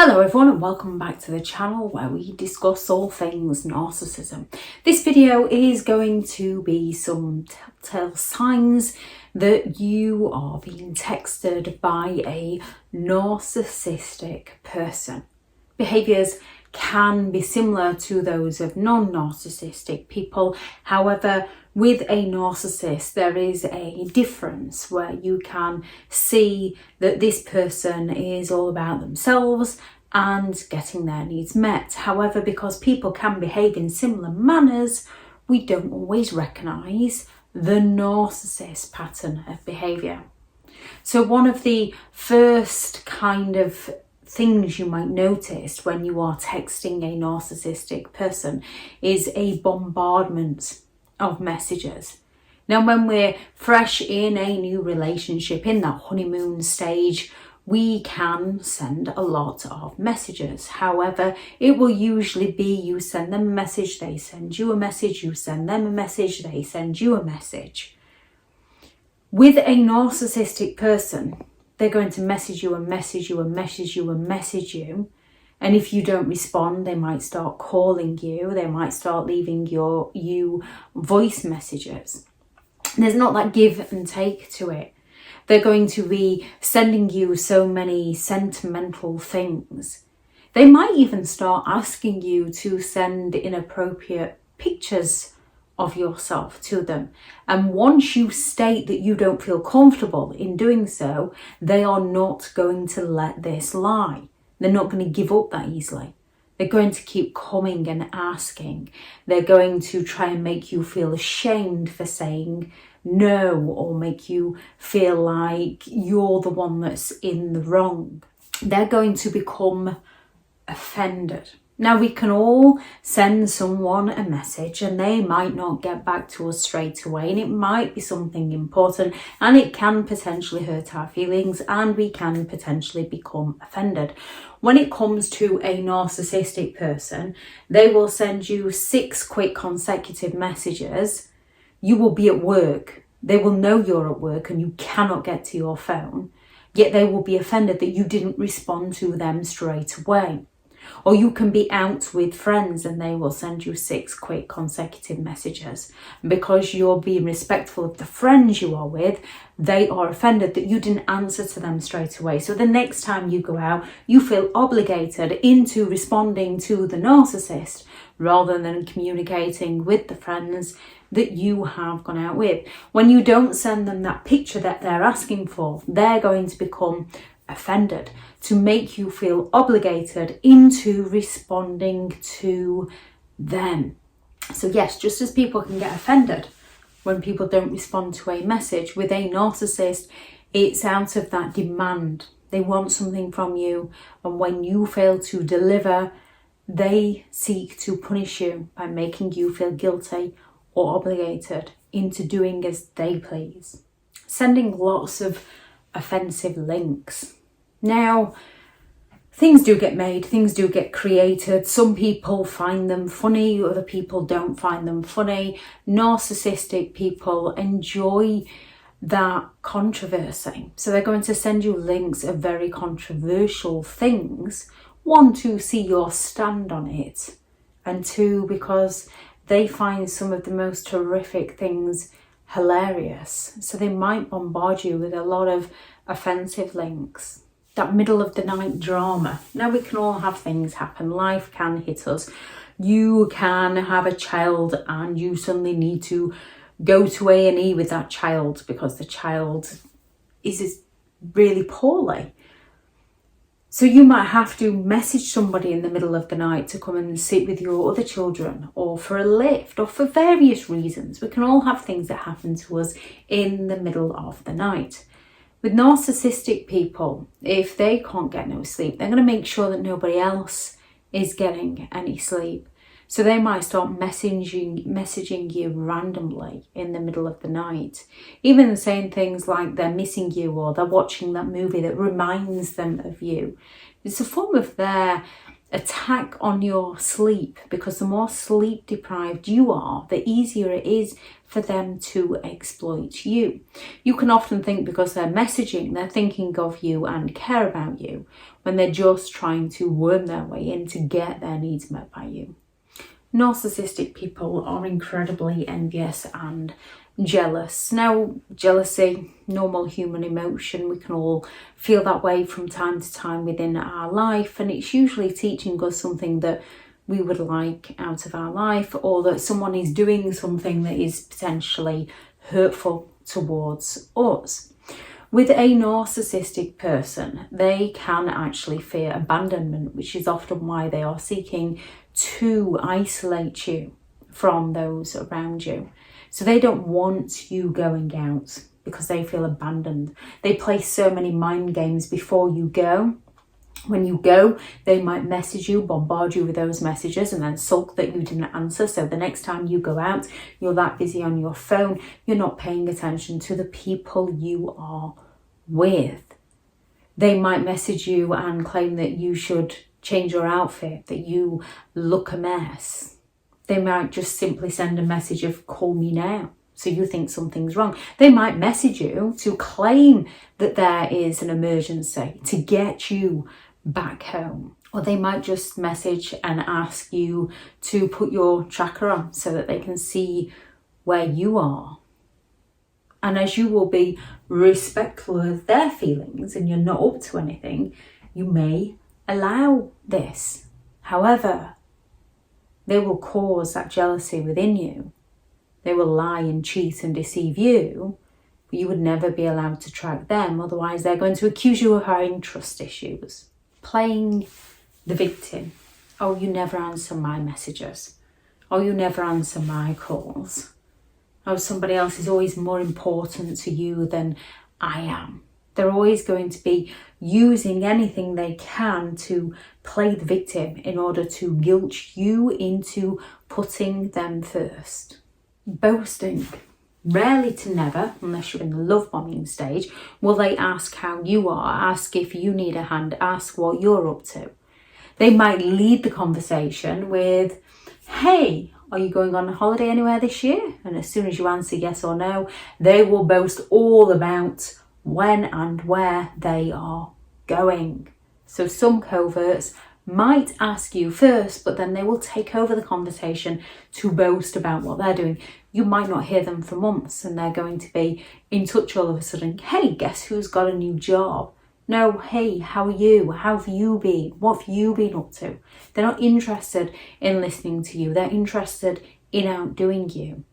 Hello everyone and welcome back to the channel where we discuss all things narcissism. This video is going to be some telltale signs that you are being texted by a narcissistic person. Behaviours can be similar to those of non-narcissistic people. However, with a narcissist, there is a difference where you can see that this person is all about themselves and getting their needs met. However, because people can behave in similar manners, we don't always recognise the narcissist pattern of behaviour. So one of the first kind of things you might notice when you are texting a narcissistic person is a bombardment of messages. Now, when we're fresh in a new relationship, in that honeymoon stage, we can send a lot of messages. However, it will usually be you send them a message, they send you a message, you send them a message, they send you a message. With a narcissistic person, they're going to message you and message you and message you and message you. And if you don't respond, they might start calling you. They might start leaving you voice messages. There's not that give and take to it. They're going to be sending you so many sentimental things. They might even start asking you to send inappropriate pictures of yourself to them. And once you state that you don't feel comfortable in doing so, they are not going to let this lie. They're not going to give up that easily. They're going to keep coming and asking. They're going to try and make you feel ashamed for saying no, or make you feel like you're the one that's in the wrong. They're going to become offended. Now, we can all send someone a message and they might not get back to us straight away, and it might be something important and it can potentially hurt our feelings and we can potentially become offended. When it comes to a narcissistic person, they will send you 6 quick consecutive messages. You will be at work. They will know you're at work and you cannot get to your phone, yet they will be offended that you didn't respond to them straight away. Or you can be out with friends and they will send you 6 quick consecutive messages. And because you're being respectful of the friends you are with, they are offended that you didn't answer to them straight away. So the next time you go out, you feel obligated into responding to the narcissist rather than communicating with the friends that you have gone out with. When you don't send them that picture that they're asking for, they're going to become offended to make you feel obligated into responding to them. So yes, just as people can get offended when people don't respond to a message, with a narcissist, it's out of that demand. They want something from you, and when you fail to deliver, they seek to punish you by making you feel guilty or obligated into doing as they please. Sending lots of offensive links. Now, things do get made, things do get created. Some people find them funny, other people don't find them funny. Narcissistic people enjoy that controversy. So they're going to send you links of very controversial things. 1, to see your stand on it, and 2, because they find some of the most horrific things hilarious. So they might bombard you with a lot of offensive links. That middle of the night drama. Now, we can all have things happen. Life can hit us. You can have a child and you suddenly need to go to A&E with that child because the child is really poorly. So you might have to message somebody in the middle of the night to come and sit with your other children, or for a lift, or for various reasons. We can all have things that happen to us in the middle of the night. With narcissistic people, if they can't get no sleep, they're going to make sure that nobody else is getting any sleep. So they might start messaging you randomly in the middle of the night. Even saying things like they're missing you or they're watching that movie that reminds them of you. It's a form of their attack on your sleep, because the more sleep deprived you are, the easier it is for them to exploit you. You can often think because they're messaging, they're thinking of you and care about you, when they're just trying to worm their way in to get their needs met by you. Narcissistic people are incredibly envious and jealous. Now, jealousy, normal human emotion, we can all feel that way from time to time within our life, and it's usually teaching us something that we would like out of our life, or that someone is doing something that is potentially hurtful towards us. With a narcissistic person, they can actually fear abandonment, which is often why they are seeking to isolate you from those around you. So they don't want you going out because they feel abandoned. They play so many mind games before you go. When you go, they might message you, bombard you with those messages, and then sulk that you didn't answer. So the next time you go out, you're that busy on your phone, you're not paying attention to the people you are with. They might message you and claim that you should change your outfit, that you look a mess. They might just simply send a message of "call me now," so you think something's wrong. They might message you to claim that there is an emergency to get you back home. Or they might just message and ask you to put your tracker on so that they can see where you are. And as you will be respectful of their feelings and you're not up to anything, you may allow this. However, they will cause that jealousy within you. They will lie and cheat and deceive you, but you would never be allowed to track them. Otherwise, they're going to accuse you of having trust issues. Playing the victim. Oh, you never answer my messages. Oh, you never answer my calls. Oh, somebody else is always more important to you than I am. They're always going to be using anything they can to play the victim in order to guilt you into putting them first. Boasting. Rarely to never, unless you're in the love bombing stage, will they ask how you are, ask if you need a hand, ask what you're up to. They might lead the conversation with, "Hey, are you going on a holiday anywhere this year?" And as soon as you answer yes or no, they will boast all about when and where they are going. So some coverts might ask you first, but then they will take over the conversation to boast about what they're doing. You might not hear them for months, and they're going to be in touch all of a sudden. "Hey, guess who's got a new job?" No, "Hey, how are you? How have you been? What have you been up to?" They're not interested in listening to you. They're interested in outdoing you.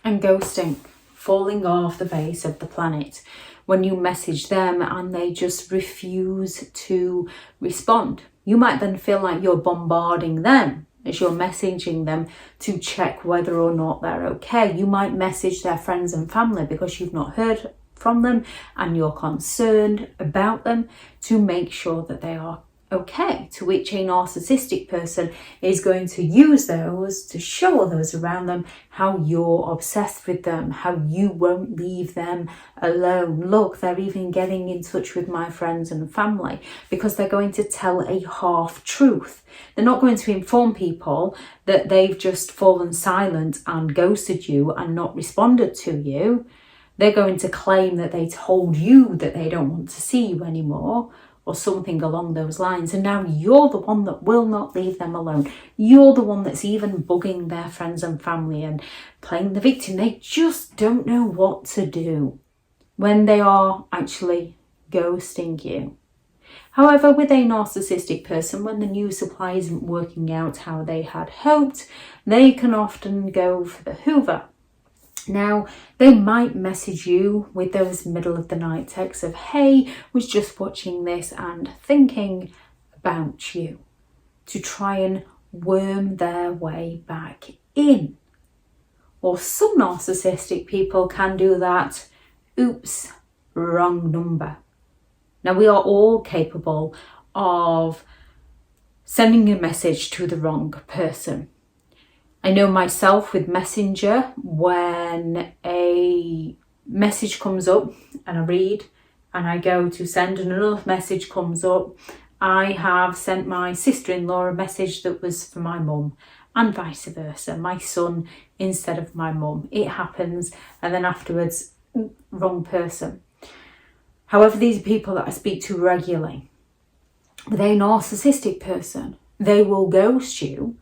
And ghosting, falling off the face of the planet. When you message them and they just refuse to respond. You might then feel like you're bombarding them as you're messaging them to check whether or not they're okay. You might message their friends and family because you've not heard from them and you're concerned about them to make sure that they are okay, to which a narcissistic person is going to use those to show others around them how you're obsessed with them, how you won't leave them alone. Look, they're even getting in touch with my friends and family, because they're going to tell a half truth. They're not going to inform people that they've just fallen silent and ghosted you and not responded to you. They're going to claim that they told you that they don't want to see you anymore, or something along those lines. And now you're the one that will not leave them alone. You're the one that's even bugging their friends and family and playing the victim. They just don't know what to do when they are actually ghosting you. However, with a narcissistic person, when the new supply isn't working out how they had hoped, they can often go for the Hoover. Now, they might message you with those middle of the night texts of, "Hey, was just watching this and thinking about you," to try and worm their way back in. Or some narcissistic people can do that, "Oops, wrong number." Now, we are all capable of sending a message to the wrong person. I know myself with Messenger, when a message comes up and I read and I go to send and another message comes up I have sent my sister-in-law a message that was for my mum, and vice versa, my son instead of my mum. It happens, and then afterwards, wrong person. However, these are people that I speak to regularly. With a narcissistic person, they will ghost you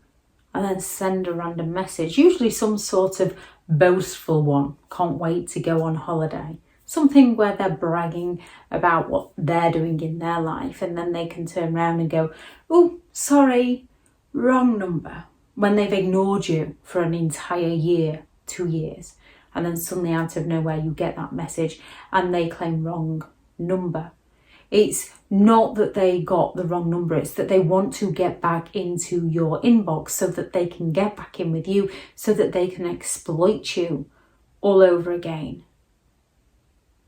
and then send a random message, usually some sort of boastful one, can't wait to go on holiday. Something where they're bragging about what they're doing in their life, and then they can turn around and go, oh, sorry, wrong number, when they've ignored you for an entire year, 2 years. And then suddenly out of nowhere you get that message and they claim wrong number. It's not that they got the wrong number, it's that they want to get back into your inbox so that they can get back in with you, so that they can exploit you all over again.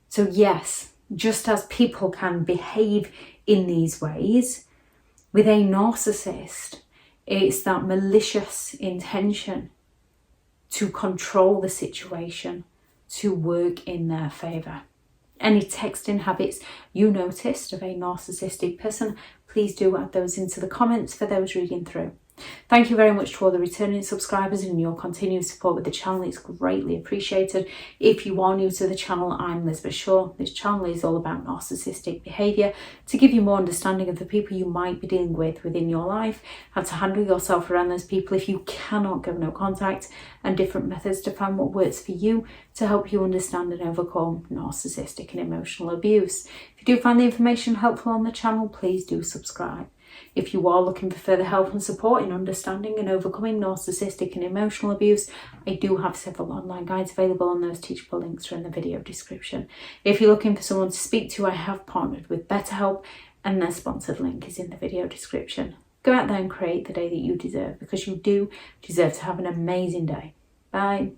So yes, just as people can behave in these ways, with a narcissist, it's that malicious intention to control the situation, to work in their favour. Any texting habits you noticed of a narcissistic person, please do add those into the comments for those reading through. Thank you very much to all the returning subscribers and your continued support with the channel. It's greatly appreciated. If you are new to the channel, I'm Elizabeth Shaw. This channel is all about narcissistic behaviour, to give you more understanding of the people you might be dealing with within your life, how to handle yourself around those people if you cannot go no contact, and different methods to find what works for you to help you understand and overcome narcissistic and emotional abuse. If you do find the information helpful on the channel, please do subscribe. If you are looking for further help and support in understanding and overcoming narcissistic and emotional abuse, I do have several online guides available, and those teachable links are in the video description. If you're looking for someone to speak to, I have partnered with BetterHelp, and their sponsored link is in the video description. Go out there and create the day that you deserve, because you do deserve to have an amazing day. Bye.